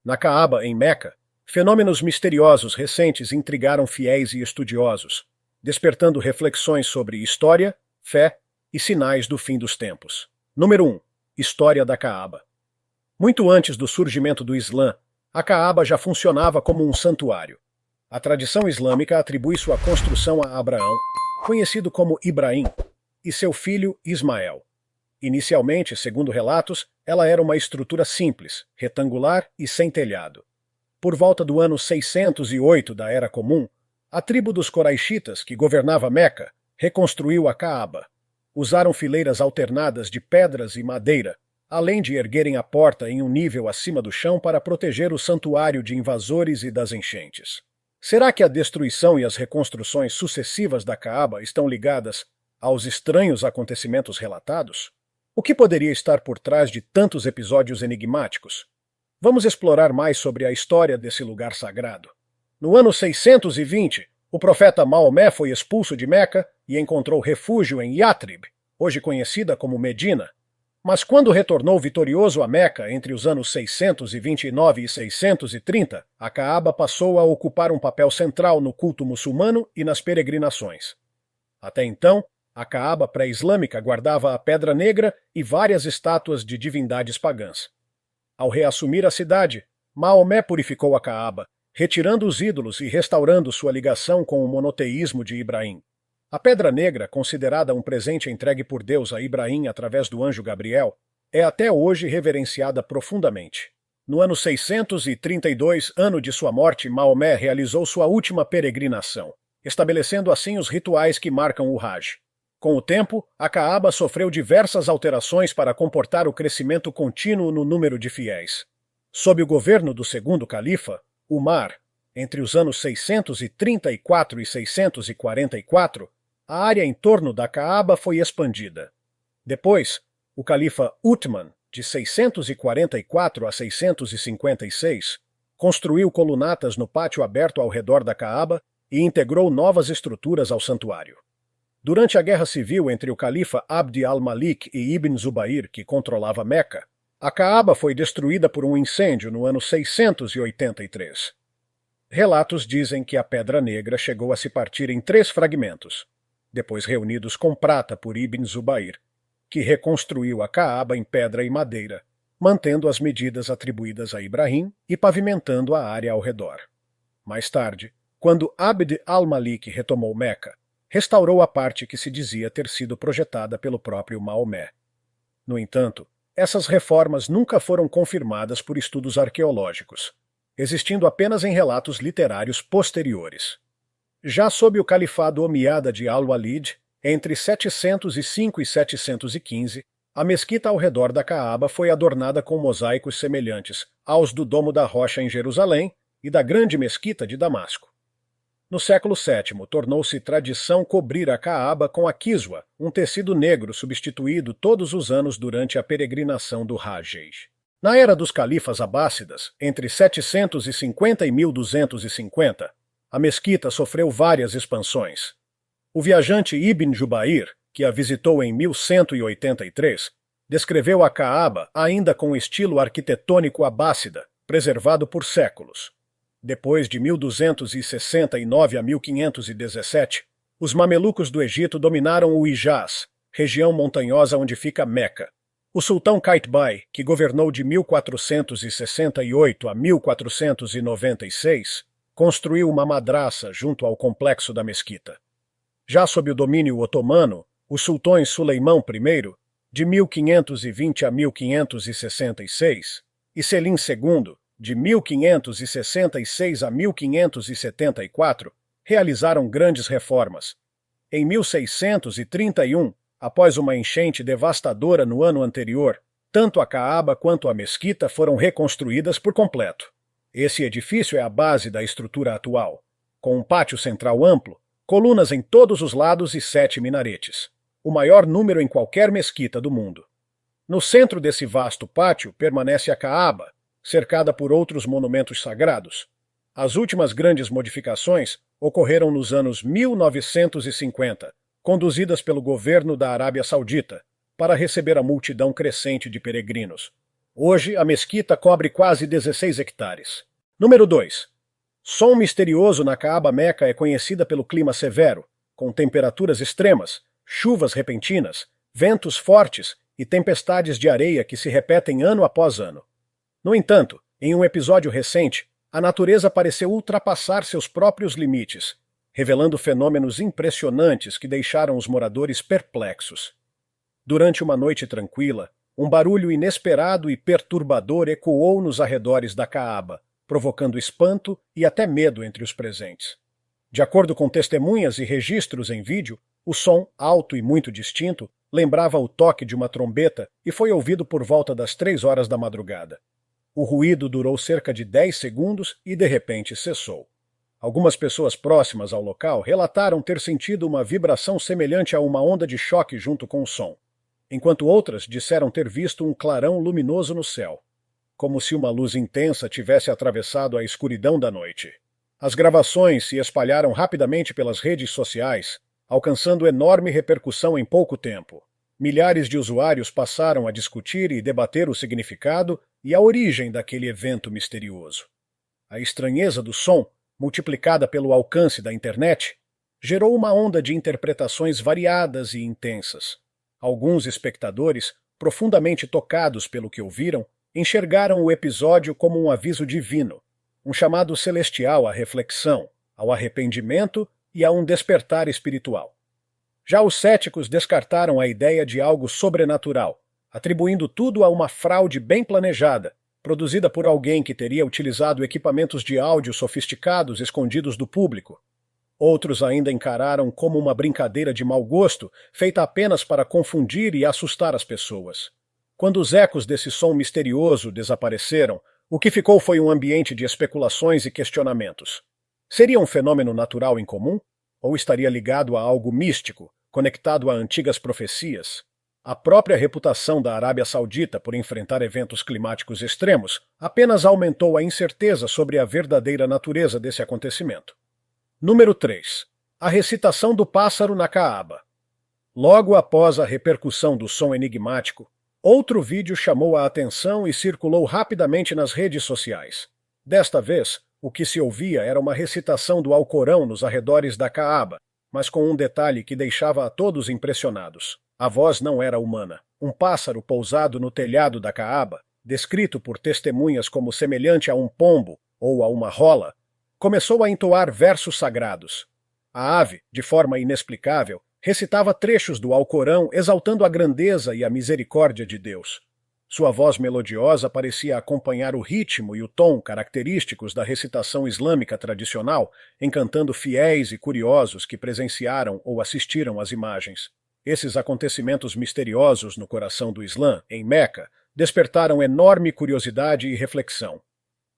Na Caaba, em Meca, fenômenos misteriosos recentes intrigaram fiéis e estudiosos, despertando reflexões sobre história, fé e sinais do fim dos tempos. Número 1. História da Caaba. Muito antes do surgimento do Islã, a Caaba já funcionava como um santuário. A tradição islâmica atribui sua construção a Abraão, conhecido como Ibrahim, e seu filho Ismael. Inicialmente, segundo relatos, ela era uma estrutura simples, retangular e sem telhado. Por volta do ano 608 da Era Comum, a tribo dos Coraixitas, que governava Meca, reconstruiu a Caaba. Usaram fileiras alternadas de pedras e madeira, além de erguerem a porta em um nível acima do chão para proteger o santuário de invasores e das enchentes. Será que a destruição e as reconstruções sucessivas da Caaba estão ligadas aos estranhos acontecimentos relatados? O que poderia estar por trás de tantos episódios enigmáticos? Vamos explorar mais sobre a história desse lugar sagrado. No ano 620, o profeta Maomé foi expulso de Meca e encontrou refúgio em Yatrib, hoje conhecida como Medina. Mas quando retornou vitorioso a Meca entre os anos 629 e 630, a Caaba passou a ocupar um papel central no culto muçulmano e nas peregrinações. Até então, a Caaba pré-islâmica guardava a Pedra Negra e várias estátuas de divindades pagãs. Ao reassumir a cidade, Maomé purificou a Caaba, retirando os ídolos e restaurando sua ligação com o monoteísmo de Ibrahim. A Pedra Negra, considerada um presente entregue por Deus a Ibrahim através do anjo Gabriel, é até hoje reverenciada profundamente. No ano 632, ano de sua morte, Maomé realizou sua última peregrinação, estabelecendo assim os rituais que marcam o Hajj. Com o tempo, a Caaba sofreu diversas alterações para comportar o crescimento contínuo no número de fiéis. Sob o governo do segundo califa, Umar, entre os anos 634 e 644, a área em torno da Caaba foi expandida. Depois, o califa Uthman, de 644 a 656, construiu colunatas no pátio aberto ao redor da Caaba e integrou novas estruturas ao santuário. Durante a guerra civil entre o califa Abd al-Malik e Ibn Zubair, que controlava Meca, a Caaba foi destruída por um incêndio no ano 683. Relatos dizem que a Pedra Negra chegou a se partir em 3 fragmentos, depois reunidos com prata por Ibn Zubair, que reconstruiu a Caaba em pedra e madeira, mantendo as medidas atribuídas a Ibrahim e pavimentando a área ao redor. Mais tarde, quando Abd al-Malik retomou Meca, restaurou a parte que se dizia ter sido projetada pelo próprio Maomé. No entanto, essas reformas nunca foram confirmadas por estudos arqueológicos, existindo apenas em relatos literários posteriores. Já sob o califado omíada de Al-Walid, entre 705 e 715, a mesquita ao redor da Caaba foi adornada com mosaicos semelhantes aos do Domo da Rocha em Jerusalém e da Grande Mesquita de Damasco. No século VII, tornou-se tradição cobrir a Caaba com a quiswa, um tecido negro substituído todos os anos durante a peregrinação do Hajj. Na era dos califas abássidas, entre 750 e 1250, a mesquita sofreu várias expansões. O viajante Ibn Jubair, que a visitou em 1183, descreveu a Caaba ainda com o estilo arquitetônico abássida, preservado por séculos. Depois de 1269 a 1517, os mamelucos do Egito dominaram o Hijaz, região montanhosa onde fica Meca. O sultão Qaitbay, que governou de 1468 a 1496, construiu uma madraça junto ao complexo da mesquita. Já sob o domínio otomano, os sultões Suleimão I, de 1520 a 1566, e Selim II, de 1566 a 1574, realizaram grandes reformas. Em 1631, após uma enchente devastadora no ano anterior, tanto a Caaba quanto a mesquita foram reconstruídas por completo. Esse edifício é a base da estrutura atual, com um pátio central amplo, colunas em todos os lados e 7 minaretes, o maior número em qualquer mesquita do mundo. No centro desse vasto pátio permanece a Caaba, cercada por outros monumentos sagrados. As últimas grandes modificações ocorreram nos anos 1950, conduzidas pelo governo da Arábia Saudita, para receber a multidão crescente de peregrinos. Hoje, a mesquita cobre quase 16 hectares. Número 2. Som misterioso na Caaba Meca é conhecida pelo clima severo, com temperaturas extremas, chuvas repentinas, ventos fortes e tempestades de areia que se repetem ano após ano. No entanto, em um episódio recente, a natureza pareceu ultrapassar seus próprios limites, revelando fenômenos impressionantes que deixaram os moradores perplexos. Durante uma noite tranquila, um barulho inesperado e perturbador ecoou nos arredores da Caaba, provocando espanto e até medo entre os presentes. De acordo com testemunhas e registros em vídeo, o som, alto e muito distinto, lembrava o toque de uma trombeta e foi ouvido por volta das 3 horas da madrugada. O ruído durou cerca de 10 segundos e de repente cessou. Algumas pessoas próximas ao local relataram ter sentido uma vibração semelhante a uma onda de choque junto com o som, enquanto outras disseram ter visto um clarão luminoso no céu, como se uma luz intensa tivesse atravessado a escuridão da noite. As gravações se espalharam rapidamente pelas redes sociais, alcançando enorme repercussão em pouco tempo. Milhares de usuários passaram a discutir e debater o significado e a origem daquele evento misterioso. A estranheza do som, multiplicada pelo alcance da internet, gerou uma onda de interpretações variadas e intensas. Alguns espectadores, profundamente tocados pelo que ouviram, enxergaram o episódio como um aviso divino, um chamado celestial à reflexão, ao arrependimento e a um despertar espiritual. Já os céticos descartaram a ideia de algo sobrenatural, atribuindo tudo a uma fraude bem planejada, produzida por alguém que teria utilizado equipamentos de áudio sofisticados escondidos do público. Outros ainda encararam como uma brincadeira de mau gosto, feita apenas para confundir e assustar as pessoas. Quando os ecos desse som misterioso desapareceram, o que ficou foi um ambiente de especulações e questionamentos. Seria um fenômeno natural incomum? Ou estaria ligado a algo místico, conectado a antigas profecias? A própria reputação da Arábia Saudita por enfrentar eventos climáticos extremos apenas aumentou a incerteza sobre a verdadeira natureza desse acontecimento. Número 3. A recitação do pássaro na Caaba. Logo após a repercussão do som enigmático, outro vídeo chamou a atenção e circulou rapidamente nas redes sociais. Desta vez, o que se ouvia era uma recitação do Alcorão nos arredores da Caaba, mas com um detalhe que deixava a todos impressionados. A voz não era humana. Um pássaro pousado no telhado da Caaba, descrito por testemunhas como semelhante a um pombo ou a uma rola, começou a entoar versos sagrados. A ave, de forma inexplicável, recitava trechos do Alcorão exaltando a grandeza e a misericórdia de Deus. Sua voz melodiosa parecia acompanhar o ritmo e o tom característicos da recitação islâmica tradicional, encantando fiéis e curiosos que presenciaram ou assistiram às imagens. Esses acontecimentos misteriosos no coração do Islã, em Meca, despertaram enorme curiosidade e reflexão.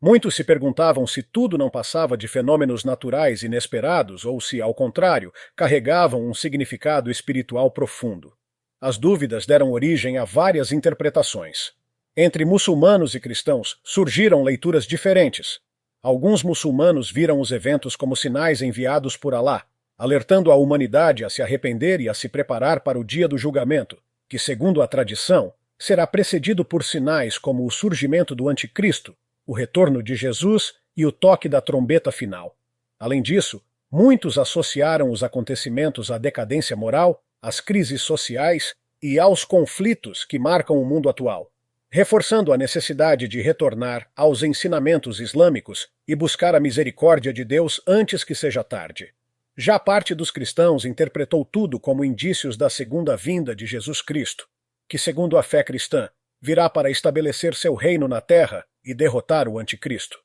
Muitos se perguntavam se tudo não passava de fenômenos naturais inesperados ou se, ao contrário, carregavam um significado espiritual profundo. As dúvidas deram origem a várias interpretações. Entre muçulmanos e cristãos surgiram leituras diferentes. Alguns muçulmanos viram os eventos como sinais enviados por Alá, alertando a humanidade a se arrepender e a se preparar para o dia do julgamento, que, segundo a tradição, será precedido por sinais como o surgimento do anticristo, o retorno de Jesus e o toque da trombeta final. Além disso, muitos associaram os acontecimentos à decadência moral, às crises sociais e aos conflitos que marcam o mundo atual, reforçando a necessidade de retornar aos ensinamentos islâmicos e buscar a misericórdia de Deus antes que seja tarde. Já parte dos cristãos interpretou tudo como indícios da segunda vinda de Jesus Cristo, que, segundo a fé cristã, virá para estabelecer seu reino na terra e derrotar o anticristo.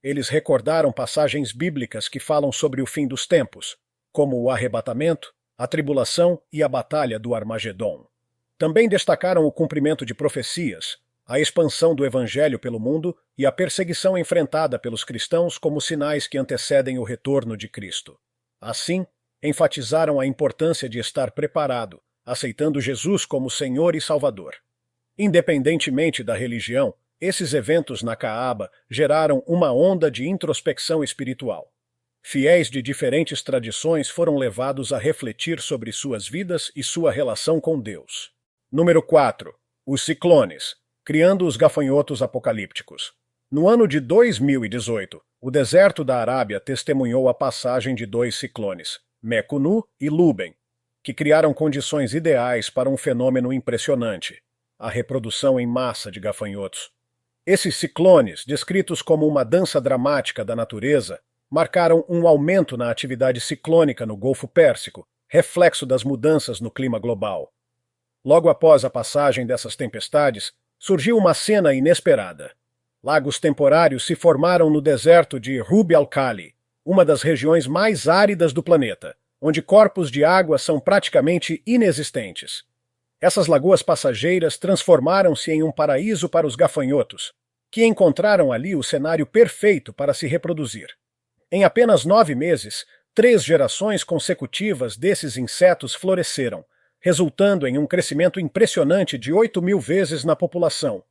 Eles recordaram passagens bíblicas que falam sobre o fim dos tempos, como o arrebatamento, a tribulação e a batalha do Armagedon. Também destacaram o cumprimento de profecias, a expansão do evangelho pelo mundo e a perseguição enfrentada pelos cristãos como sinais que antecedem o retorno de Cristo. Assim, enfatizaram a importância de estar preparado, aceitando Jesus como Senhor e Salvador. Independentemente da religião, esses eventos na Caaba geraram uma onda de introspecção espiritual. Fiéis de diferentes tradições foram levados a refletir sobre suas vidas e sua relação com Deus. Número 4. Os ciclones. criando os gafanhotos apocalípticos. No ano de 2018, o deserto da Arábia testemunhou a passagem de dois ciclones, Mekunu e Luben, que criaram condições ideais para um fenômeno impressionante, a reprodução em massa de gafanhotos. Esses ciclones, descritos como uma dança dramática da natureza, marcaram um aumento na atividade ciclônica no Golfo Pérsico, reflexo das mudanças no clima global. Logo após a passagem dessas tempestades, surgiu uma cena inesperada. Lagos temporários se formaram no deserto de Rub al-Khali, uma das regiões mais áridas do planeta, onde corpos de água são praticamente inexistentes. Essas lagoas passageiras transformaram-se em um paraíso para os gafanhotos, que encontraram ali o cenário perfeito para se reproduzir. Em apenas 9 meses, 3 gerações consecutivas desses insetos floresceram, resultando em um crescimento impressionante de 8.000 vezes na população.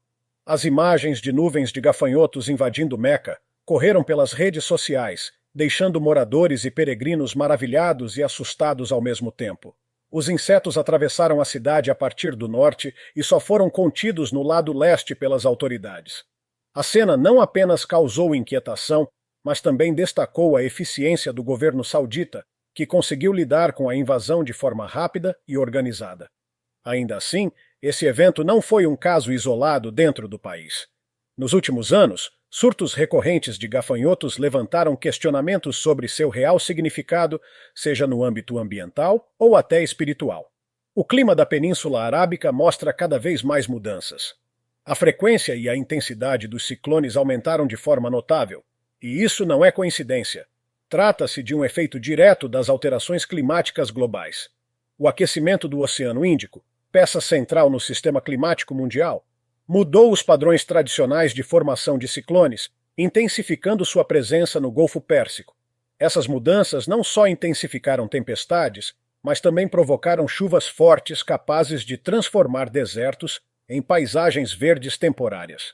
As imagens de nuvens de gafanhotos invadindo Meca correram pelas redes sociais, deixando moradores e peregrinos maravilhados e assustados ao mesmo tempo. Os insetos atravessaram a cidade a partir do norte e só foram contidos no lado leste pelas autoridades. A cena não apenas causou inquietação, mas também destacou a eficiência do governo saudita, que conseguiu lidar com a invasão de forma rápida e organizada. Ainda assim, esse evento não foi um caso isolado dentro do país. Nos últimos anos, surtos recorrentes de gafanhotos levantaram questionamentos sobre seu real significado, seja no âmbito ambiental ou até espiritual. O clima da Península Arábica mostra cada vez mais mudanças. A frequência e a intensidade dos ciclones aumentaram de forma notável, e isso não é coincidência. Trata-se de um efeito direto das alterações climáticas globais. O aquecimento do Oceano Índico, peça central no sistema climático mundial, mudou os padrões tradicionais de formação de ciclones, intensificando sua presença no Golfo Pérsico. Essas mudanças não só intensificaram tempestades, mas também provocaram chuvas fortes capazes de transformar desertos em paisagens verdes temporárias.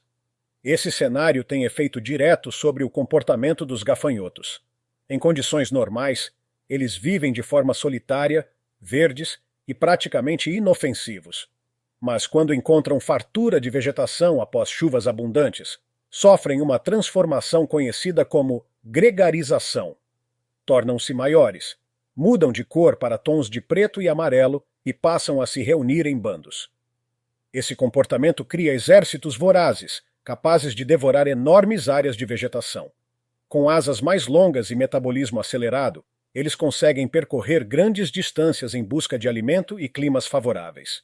Esse cenário tem efeito direto sobre o comportamento dos gafanhotos. Em condições normais, eles vivem de forma solitária, verdes e praticamente inofensivos. Mas quando encontram fartura de vegetação após chuvas abundantes, sofrem uma transformação conhecida como gregarização. Tornam-se maiores, mudam de cor para tons de preto e amarelo e passam a se reunir em bandos. Esse comportamento cria exércitos vorazes, capazes de devorar enormes áreas de vegetação. Com asas mais longas e metabolismo acelerado, eles conseguem percorrer grandes distâncias em busca de alimento e climas favoráveis.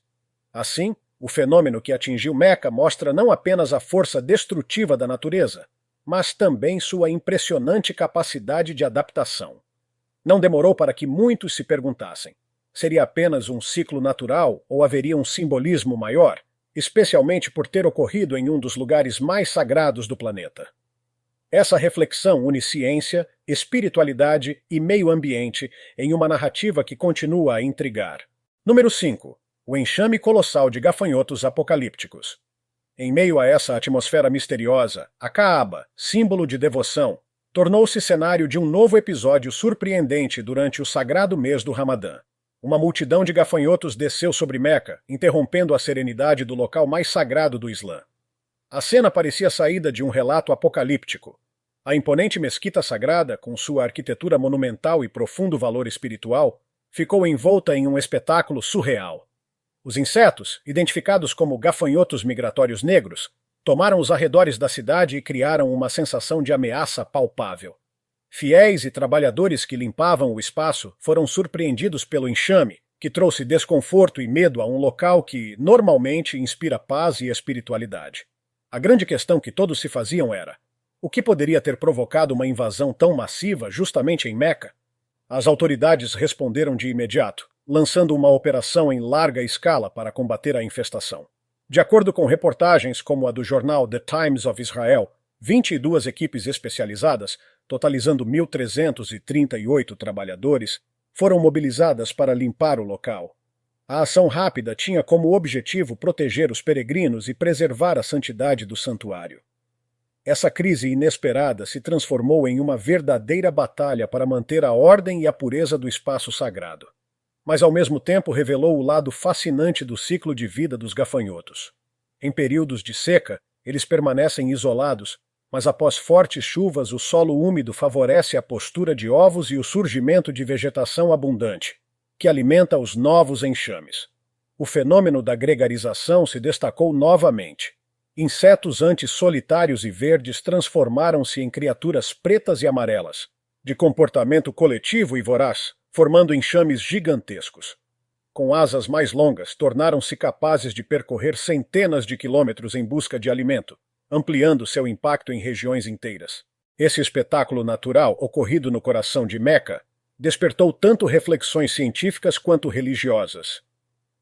Assim, o fenômeno que atingiu Meca mostra não apenas a força destrutiva da natureza, mas também sua impressionante capacidade de adaptação. Não demorou para que muitos se perguntassem: seria apenas um ciclo natural ou haveria um simbolismo maior, especialmente por ter ocorrido em um dos lugares mais sagrados do planeta? Essa reflexão une ciência, espiritualidade e meio ambiente em uma narrativa que continua a intrigar. Número 5. O enxame colossal de gafanhotos apocalípticos. Em meio a essa atmosfera misteriosa, a Caaba, símbolo de devoção, tornou-se cenário de um novo episódio surpreendente durante o sagrado mês do Ramadã. Uma multidão de gafanhotos desceu sobre Meca, interrompendo a serenidade do local mais sagrado do Islã. A cena parecia saída de um relato apocalíptico. A imponente mesquita sagrada, com sua arquitetura monumental e profundo valor espiritual, ficou envolta em um espetáculo surreal. Os insetos, identificados como gafanhotos migratórios negros, tomaram os arredores da cidade e criaram uma sensação de ameaça palpável. Fiéis e trabalhadores que limpavam o espaço foram surpreendidos pelo enxame, que trouxe desconforto e medo a um local que, normalmente, inspira paz e espiritualidade. A grande questão que todos se faziam era: o que poderia ter provocado uma invasão tão massiva justamente em Meca? As autoridades responderam de imediato, lançando uma operação em larga escala para combater a infestação. De acordo com reportagens como a do jornal The Times of Israel, 22 equipes especializadas, totalizando 1.338 trabalhadores, foram mobilizadas para limpar o local. A ação rápida tinha como objetivo proteger os peregrinos e preservar a santidade do santuário. Essa crise inesperada se transformou em uma verdadeira batalha para manter a ordem e a pureza do espaço sagrado. Mas ao mesmo tempo revelou o lado fascinante do ciclo de vida dos gafanhotos. Em períodos de seca, eles permanecem isolados, mas após fortes chuvas o solo úmido favorece a postura de ovos e o surgimento de vegetação abundante, que alimenta os novos enxames. O fenômeno da gregarização se destacou novamente. Insetos antes solitários e verdes transformaram-se em criaturas pretas e amarelas, de comportamento coletivo e voraz, formando enxames gigantescos. Com asas mais longas, tornaram-se capazes de percorrer centenas de quilômetros em busca de alimento, ampliando seu impacto em regiões inteiras. Esse espetáculo natural, ocorrido no coração de Meca, despertou tanto reflexões científicas quanto religiosas.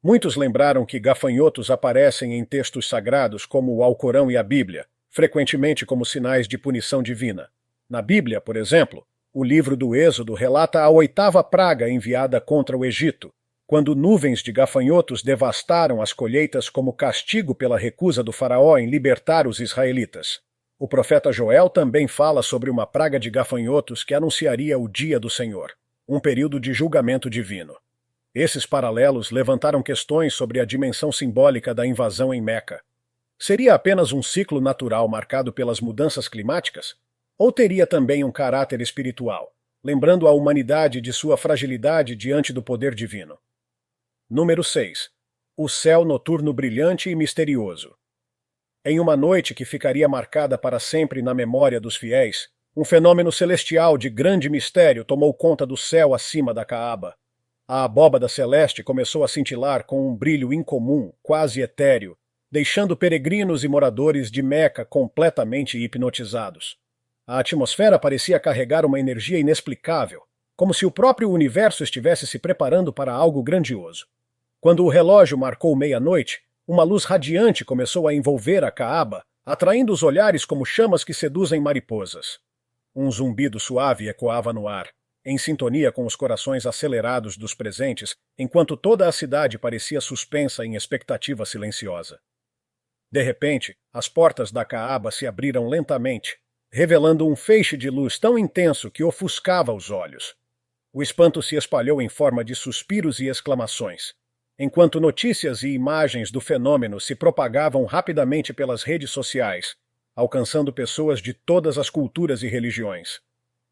Muitos lembraram que gafanhotos aparecem em textos sagrados como o Alcorão e a Bíblia, frequentemente como sinais de punição divina. Na Bíblia, por exemplo, o livro do Êxodo relata a 8ª praga enviada contra o Egito, quando nuvens de gafanhotos devastaram as colheitas como castigo pela recusa do faraó em libertar os israelitas. O profeta Joel também fala sobre uma praga de gafanhotos que anunciaria o dia do Senhor, um período de julgamento divino. Esses paralelos levantaram questões sobre a dimensão simbólica da invasão em Meca. Seria apenas um ciclo natural marcado pelas mudanças climáticas? Ou teria também um caráter espiritual, lembrando a humanidade de sua fragilidade diante do poder divino? Número 6. O céu noturno brilhante e misterioso. Em uma noite que ficaria marcada para sempre na memória dos fiéis, um fenômeno celestial de grande mistério tomou conta do céu acima da Caaba. A abóbada celeste começou a cintilar com um brilho incomum, quase etéreo, deixando peregrinos e moradores de Meca completamente hipnotizados. A atmosfera parecia carregar uma energia inexplicável, como se o próprio universo estivesse se preparando para algo grandioso. Quando o relógio marcou meia-noite, uma luz radiante começou a envolver a Caaba, atraindo os olhares como chamas que seduzem mariposas. Um zumbido suave ecoava no ar, em sintonia com os corações acelerados dos presentes, enquanto toda a cidade parecia suspensa em expectativa silenciosa. De repente, as portas da Caaba se abriram lentamente, revelando um feixe de luz tão intenso que ofuscava os olhos. O espanto se espalhou em forma de suspiros e exclamações, enquanto notícias e imagens do fenômeno se propagavam rapidamente pelas redes sociais, alcançando pessoas de todas as culturas e religiões.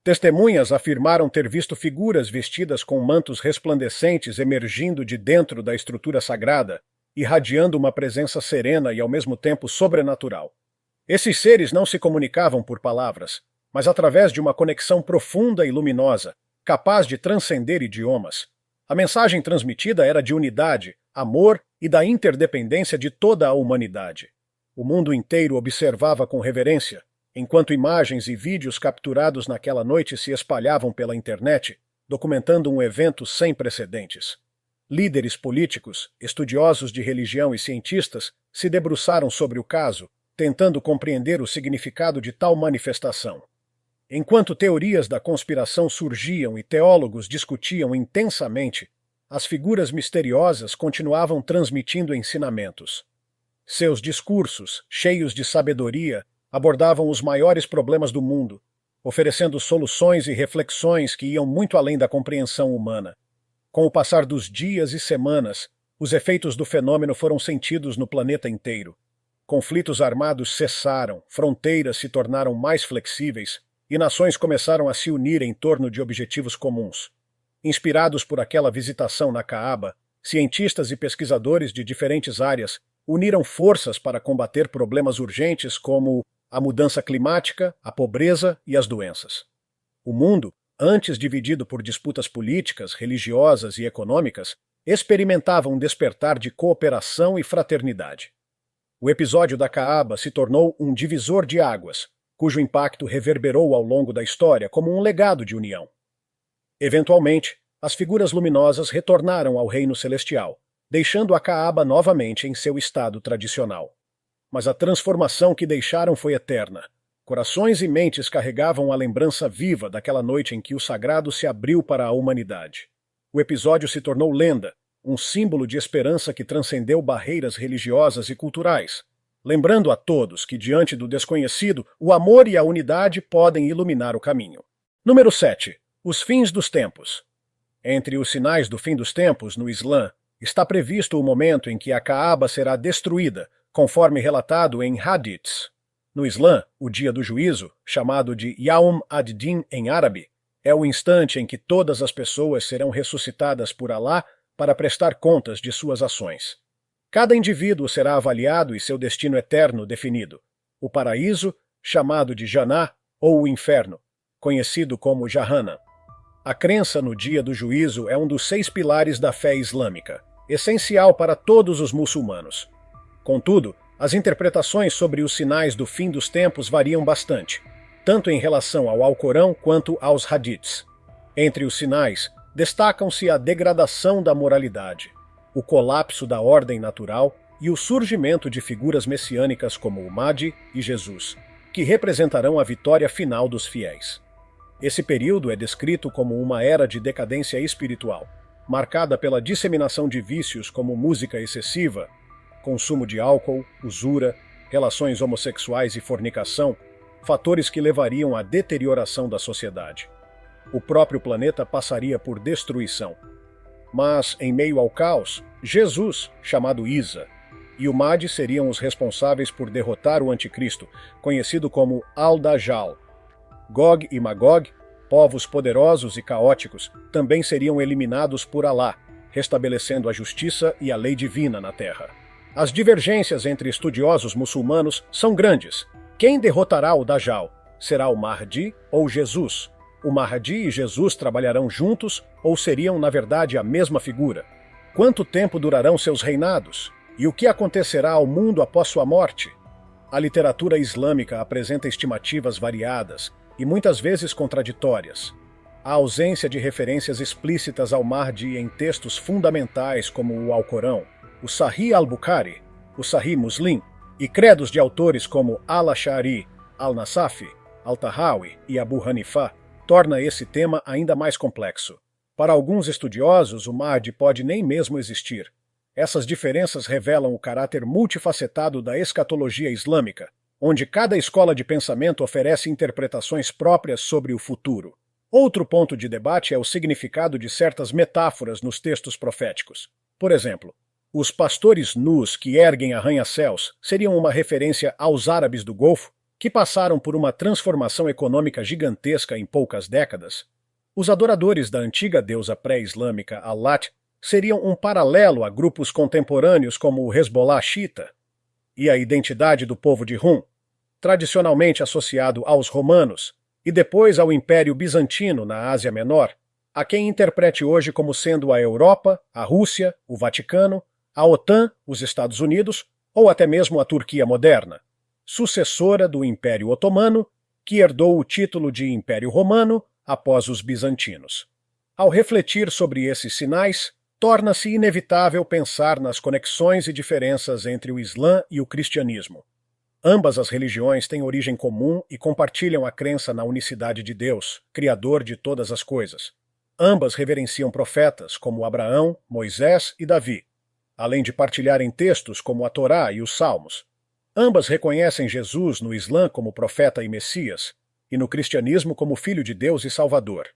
Testemunhas afirmaram ter visto figuras vestidas com mantos resplandecentes emergindo de dentro da estrutura sagrada, irradiando uma presença serena e ao mesmo tempo sobrenatural. Esses seres não se comunicavam por palavras, mas através de uma conexão profunda e luminosa, capaz de transcender idiomas. A mensagem transmitida era de unidade, amor e da interdependência de toda a humanidade. O mundo inteiro observava com reverência, enquanto imagens e vídeos capturados naquela noite se espalhavam pela internet, documentando um evento sem precedentes. Líderes políticos, estudiosos de religião e cientistas se debruçaram sobre o caso, tentando compreender o significado de tal manifestação. Enquanto teorias da conspiração surgiam e teólogos discutiam intensamente, as figuras misteriosas continuavam transmitindo ensinamentos. Seus discursos, cheios de sabedoria, abordavam os maiores problemas do mundo, oferecendo soluções e reflexões que iam muito além da compreensão humana. Com o passar dos dias e semanas, os efeitos do fenômeno foram sentidos no planeta inteiro. Conflitos armados cessaram, fronteiras se tornaram mais flexíveis e nações começaram a se unir em torno de objetivos comuns. Inspirados por aquela visitação na Caaba, cientistas e pesquisadores de diferentes áreas uniram forças para combater problemas urgentes como a mudança climática, a pobreza e as doenças. O mundo, antes dividido por disputas políticas, religiosas e econômicas, experimentava um despertar de cooperação e fraternidade. O episódio da Caaba se tornou um divisor de águas, cujo impacto reverberou ao longo da história como um legado de união. Eventualmente, as figuras luminosas retornaram ao reino celestial, deixando a Caaba novamente em seu estado tradicional. Mas a transformação que deixaram foi eterna. Corações e mentes carregavam a lembrança viva daquela noite em que o sagrado se abriu para a humanidade. O episódio se tornou lenda, um símbolo de esperança que transcendeu barreiras religiosas e culturais, lembrando a todos que, diante do desconhecido, o amor e a unidade podem iluminar o caminho. Número 7. Os fins dos tempos. Entre os sinais do fim dos tempos, no Islã, está previsto o momento em que a Caaba será destruída, conforme relatado em Hadiths. No Islã, o dia do juízo, chamado de Yawm ad-Din em árabe, é o instante em que todas as pessoas serão ressuscitadas por Alá para prestar contas de suas ações. Cada indivíduo será avaliado e seu destino eterno definido. O paraíso, chamado de Jannah, ou o inferno, conhecido como Jahannam. A crença no dia do juízo é um dos 6 pilares da fé islâmica, essencial para todos os muçulmanos. Contudo, as interpretações sobre os sinais do fim dos tempos variam bastante, tanto em relação ao Alcorão quanto aos hadiths. Entre os sinais, destacam-se a degradação da moralidade, o colapso da ordem natural e o surgimento de figuras messiânicas como o Mahdi e Jesus, que representarão a vitória final dos fiéis. Esse período é descrito como uma era de decadência espiritual, marcada pela disseminação de vícios como música excessiva, consumo de álcool, usura, relações homossexuais e fornicação, fatores que levariam à deterioração da sociedade. O próprio planeta passaria por destruição. Mas, em meio ao caos, Jesus, chamado Isa, e o Mahdi seriam os responsáveis por derrotar o anticristo, conhecido como Al-Dajjal. Gog e Magog, povos poderosos e caóticos, também seriam eliminados por Alá, restabelecendo a justiça e a lei divina na Terra. As divergências entre estudiosos muçulmanos são grandes. Quem derrotará o Dajjal? Será o Mahdi ou Jesus? O Mahdi e Jesus trabalharão juntos ou seriam, na verdade, a mesma figura? Quanto tempo durarão seus reinados? E o que acontecerá ao mundo após sua morte? A literatura islâmica apresenta estimativas variadas e muitas vezes contraditórias. A ausência de referências explícitas ao Mahdi em textos fundamentais como o Alcorão, o Sahih al-Bukhari, o Sahih Muslim e credos de autores como al-Ash'ari, al-Nasafi, al-Tahawi e Abu Hanifah torna esse tema ainda mais complexo. Para alguns estudiosos, o Mahdi pode nem mesmo existir. Essas diferenças revelam o caráter multifacetado da escatologia islâmica, onde cada escola de pensamento oferece interpretações próprias sobre o futuro. Outro ponto de debate é o significado de certas metáforas nos textos proféticos. Por exemplo, os pastores nus que erguem arranha-céus seriam uma referência aos árabes do Golfo, que passaram por uma transformação econômica gigantesca em poucas décadas. Os adoradores da antiga deusa pré-islâmica Al-Lat seriam um paralelo a grupos contemporâneos como o Hezbollah xiita. E a identidade do povo de Rum, tradicionalmente associado aos romanos e depois ao Império Bizantino na Ásia Menor, há quem interprete hoje como sendo a Europa, a Rússia, o Vaticano, a OTAN, os Estados Unidos ou até mesmo a Turquia moderna, sucessora do Império Otomano, que herdou o título de Império Romano após os bizantinos. Ao refletir sobre esses sinais, torna-se inevitável pensar nas conexões e diferenças entre o Islã e o cristianismo. Ambas as religiões têm origem comum e compartilham a crença na unicidade de Deus, Criador de todas as coisas. Ambas reverenciam profetas como Abraão, Moisés e Davi, além de partilharem textos como a Torá e os Salmos. Ambas reconhecem Jesus no Islã como profeta e Messias, e no cristianismo como Filho de Deus e Salvador.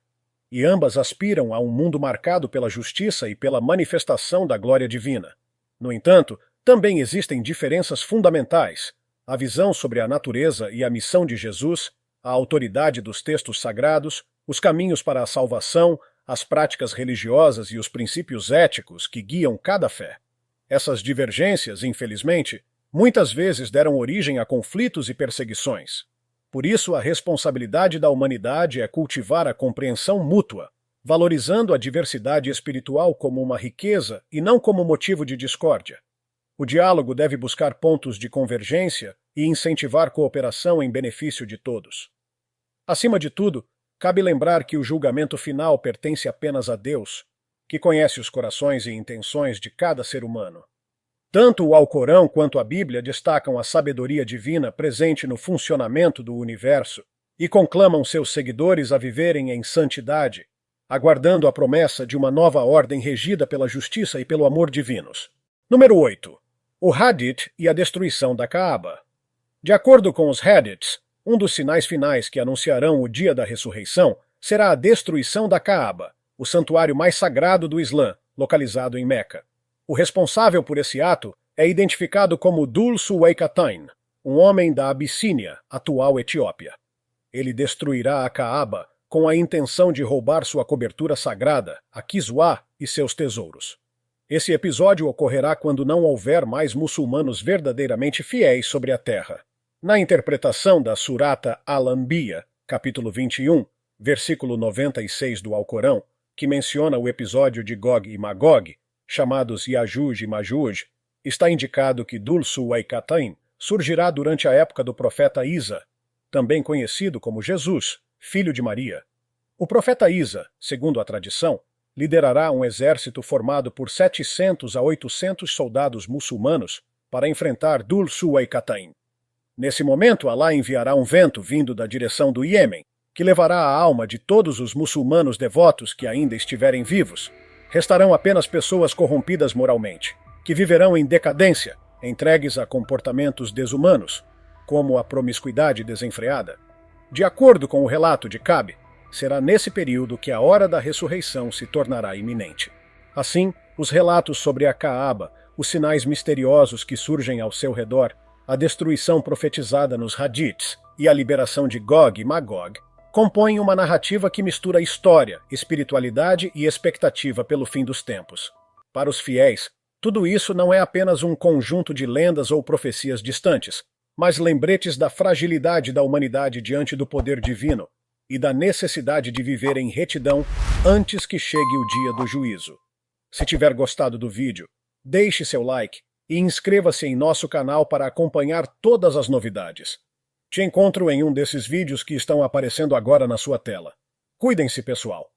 E ambas aspiram a um mundo marcado pela justiça e pela manifestação da glória divina. No entanto, também existem diferenças fundamentais: a visão sobre a natureza e a missão de Jesus, a autoridade dos textos sagrados, os caminhos para a salvação, as práticas religiosas e os princípios éticos que guiam cada fé. Essas divergências, infelizmente, muitas vezes deram origem a conflitos e perseguições. Por isso, a responsabilidade da humanidade é cultivar a compreensão mútua, valorizando a diversidade espiritual como uma riqueza e não como motivo de discórdia. O diálogo deve buscar pontos de convergência e incentivar cooperação em benefício de todos. Acima de tudo, cabe lembrar que o julgamento final pertence apenas a Deus, que conhece os corações e intenções de cada ser humano. Tanto o Alcorão quanto a Bíblia destacam a sabedoria divina presente no funcionamento do universo e conclamam seus seguidores a viverem em santidade, aguardando a promessa de uma nova ordem regida pela justiça e pelo amor divinos. Número 8. O Hadith e a destruição da Kaaba. De acordo com os Hadiths, um dos sinais finais que anunciarão o dia da ressurreição será a destruição da Kaaba, o santuário mais sagrado do Islã, localizado em Meca. O responsável por esse ato é identificado como Dul Suwayqatain, um homem da Abissínia, atual Etiópia. Ele destruirá a Caaba com a intenção de roubar sua cobertura sagrada, a Kiswa, e seus tesouros. Esse episódio ocorrerá quando não houver mais muçulmanos verdadeiramente fiéis sobre a terra. Na interpretação da Surata Al-Anbiya, capítulo 21, versículo 96 do Alcorão, que menciona o episódio de Gog e Magog, chamados Yajuj e Majuj, está indicado que Dul Suwayqatain surgirá durante a época do profeta Isa, também conhecido como Jesus, filho de Maria. O profeta Isa, segundo a tradição, liderará um exército formado por 700 a 800 soldados muçulmanos para enfrentar Dul Suwayqatain. Nesse momento, Alá enviará um vento vindo da direção do Iêmen, que levará a alma de todos os muçulmanos devotos que ainda estiverem vivos. Restarão apenas pessoas corrompidas moralmente, que viverão em decadência, entregues a comportamentos desumanos, como a promiscuidade desenfreada. De acordo com o relato de Ka'b, será nesse período que a hora da ressurreição se tornará iminente. Assim, os relatos sobre a Caaba, os sinais misteriosos que surgem ao seu redor, a destruição profetizada nos hadiths e a liberação de Gog e Magog compõem uma narrativa que mistura história, espiritualidade e expectativa pelo fim dos tempos. Para os fiéis, tudo isso não é apenas um conjunto de lendas ou profecias distantes, mas lembretes da fragilidade da humanidade diante do poder divino e da necessidade de viver em retidão antes que chegue o dia do juízo. Se tiver gostado do vídeo, deixe seu like e inscreva-se em nosso canal para acompanhar todas as novidades. Te encontro em um desses vídeos que estão aparecendo agora na sua tela. Cuidem-se, pessoal!